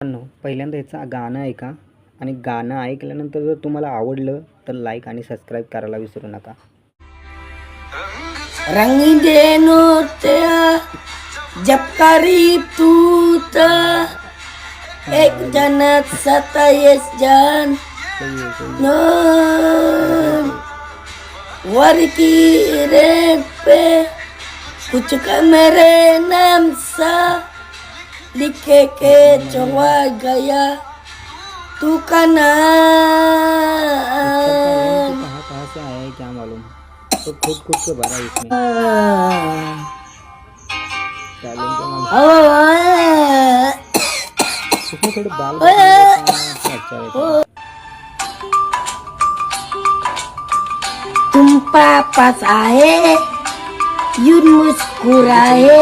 पहिल्यांदा याचं गाणं ऐका आणि गाणं ऐकल्यानंतर जर तुम्हाला आवडलं तर लाईक आणि सबस्क्राईब करायला विसरू नका. रंगीन नृत्य जब करीब तूत एक जन्नत 27 जन वर की रेत पे कुछ का मेरे नाम सा लिखे के चला गया तू का नाम. कहाँ से आया है क्या मालूम, तो खुद के भरा इसमें. इसमें थोड़े बाल अच्छा रहता. तुम पास आए यूं मुस्कुराए